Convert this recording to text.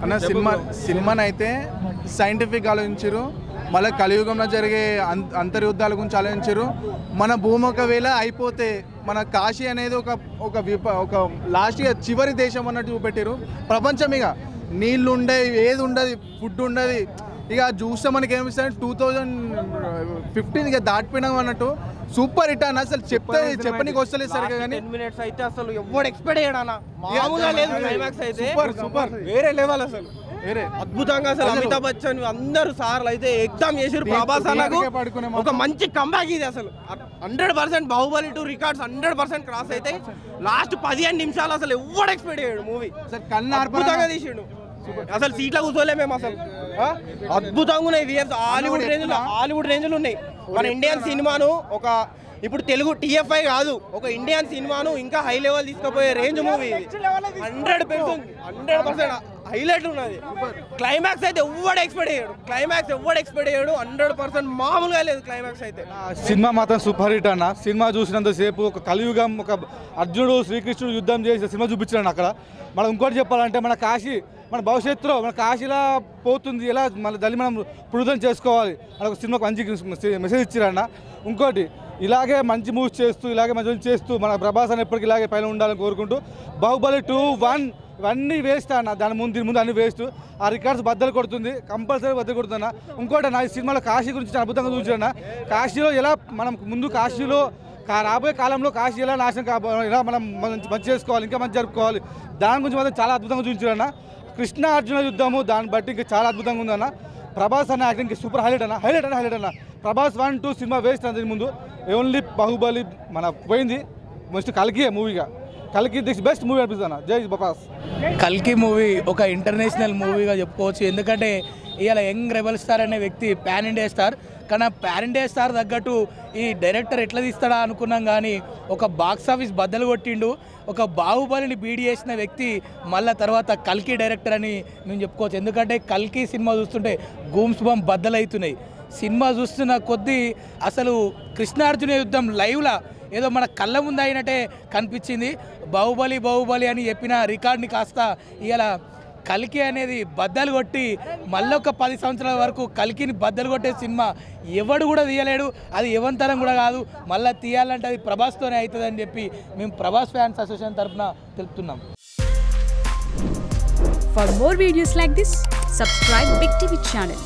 అన్న సినిమానైతే సైంటిఫిక్ ఆలోచించారు, మళ్ళీ కలియుగంలో జరిగే అంతర్యుద్ధాల గురించి ఆలోచించారు. మన భూమి ఒకవేళ అయిపోతే మన కాశీ అనేది ఒక లాస్ట్ చివరి దేశం అన్నట్టు చూపెట్టారు. ప్రపంచం ఇక నీళ్ళు ఉండేవి, ఏది ఉండదు, ఫుడ్ ఉండదు. ఇక చూస్తే మనకి ఏమిస్తాను 2015 ఇక దాటిపోయినాం అన్నట్టు. సూపర్ హిట్ అన్న. అసలు చెప్పనీకి వస్తలేదు సరిగా కానీ 10 minutes అయితే అసలు ఎవడు ఎక్స్పెక్ట్ చేయడానా మామూలుగా లేదు. క్లైమాక్స్ అయితే సూపర్ వేరే లెవెల్, అసలు వేరే అద్భుతంగా. అసలు అమితాబ్ బచ్చన్ అందరూ సార్లు అయితే ఎగ్జామ్ చేసారు. ప్రభాస్ అన్నకు ఒక మంచి కంబ్యాక్ ఇది. అసలు 100% బాహుబలి 2 రికార్డ్స్ 100% క్రాస్ అయితే. లాస్ట్ 15 నిమిషాలు అసలు ఎవడు ఎక్స్పెక్ట్ చేయడు మూవీ. అద్భుతంగా తీసిండు. అసలు సీట్లో కూర్చోలే మేము. అసలు అద్భుతంగా ఉన్నాయి విఎఫ్స్. హాలీవుడ్ రేంజ్లు ఉన్నాయి. మన ఇండియన్ సినిమాను ఒక ఇప్పుడు తెలుగు TFI కాదు, ఒక ఇండియన్ సినిమాను ఇంకా హై లెవెల్ తీసుకుపోయే రేంజ్ మూవీ 100% హైలైట్ ఉన్నది. క్లైమాక్స్ అయితే ఎవడు ఎక్స్పెక్ట్ చేయడు. 100% మామూలుగా లేదు క్లైమాక్స్ అయితే. సినిమా మాత్రం సూపర్ హిట్ అన్న. సినిమా చూసినంతసేపు ఒక కలియుగం, ఒక అర్జునుడు శ్రీకృష్ణుడు యుద్ధం చేసి సినిమా చూపించాడు అక్కడ. మనం ఇంకోటి చెప్పాలంటే మన కాశీ, మన భవిష్యత్తులో మన కాశీలా పోతుంది, ఎలా మన దాన్ని మనం పురుదం చేసుకోవాలి అని ఒక సినిమాకి మంచి మెసేజ్ ఇచ్చారన్న. ఇంకోటి ఇలాగే మంచి మూవ్స్ చేస్తూ, ఇలాగే మంచి చేస్తూ మన ప్రభాస్ అని ఎప్పటికీ ఇలాగే పైన ఉండాలని కోరుకుంటూ, బాహుబలి 2, 1 ఇవన్నీ వేస్ట్ అన్న. దీని ముందు అన్ని వేస్ట్. ఆ రికార్డ్స్ బద్దలు కొడుతుంది, కంపల్సరీ బద్దలు కొడుతున్నా. ఇంకోటి నా ఈ సినిమాలో కాశీ గురించి అద్భుతంగా చూసారన్న. కాశీలో ఎలా మనం ముందు కాశీలో రాబోయే కాలంలో కాశీ ఎలా నాశనం కాబోవాలి, ఎలా మనం మంచి చేసుకోవాలి, ఇంకా మంచి జరుపుకోవాలి, దాని గురించి మాత్రం చాలా అద్భుతంగా చూపించారన్న. కృష్ణ అర్జున యుద్ధము దాన్ని బట్టి ఇంకా చాలా అద్భుతంగా ఉందన్న. ప్రభాస్ అన్న యాక్టింగ్ సూపర్ హైలైట్ అన్న. ప్రభాస్ 1, 2 సినిమా వేస్ట్ అన్న. దీని ముందు ఓన్లీ బాహుబలి మన పోయింది. మోస్ట్ కల్కి మూవీగా, కల్కి దిస్ బెస్ట్ మూవీ అనిపిస్తుంది అన్న. జై ప్రభాస్. కల్కి మూవీ ఒక ఇంటర్నేషనల్ మూవీగా చెప్పుకోవచ్చు. ఎందుకంటే ఇవాళ యంగ్ రెబల్ స్టార్ అనే వ్యక్తి పాన్ ఇండియా స్టార్. కానీ పాన్ ఇండియా స్టార్ తగ్గట్టు ఈ డైరెక్టర్ ఎట్లా తీస్తాడా అనుకున్నాం, కానీ ఒక బాక్స్ ఆఫీస్ బద్దలు కొట్టిండు. ఒక బాహుబలిని బీడి చేసిన వ్యక్తి మళ్ళీ తర్వాత కల్కి డైరెక్టర్ అని మేము చెప్పుకోవచ్చు. ఎందుకంటే కల్కి సినిమా చూస్తుంటే గూమ్స్ బంప్ బద్దలవుతున్నాయి. సినిమా చూస్తున్న కొద్దీ అసలు కృష్ణార్జున యుద్ధం లైవ్లా ఏదో మన కళ్ళ ముందు అయినట్టే కనిపించింది. బాహుబలి అని చెప్పిన రికార్డ్ని కాస్త ఇవాళ కల్కి అనేది బద్దలు కొట్టి మళ్ళీ ఒక 10 సంవత్సరాల వరకు కల్కిని బద్దలు కొట్టే సినిమా ఎవడు కూడా తీయలేడు. అది ఎవంతరం కూడా కాదు. మళ్ళీ తీయాలంటే అది ప్రభాస్తోనే అవుతుందని చెప్పి మేము ప్రభాస్ ఫ్యాన్స్ అసోసియేషన్ తరఫున తెలుపుతున్నాం. For more videos like this, subscribe Big TV channel.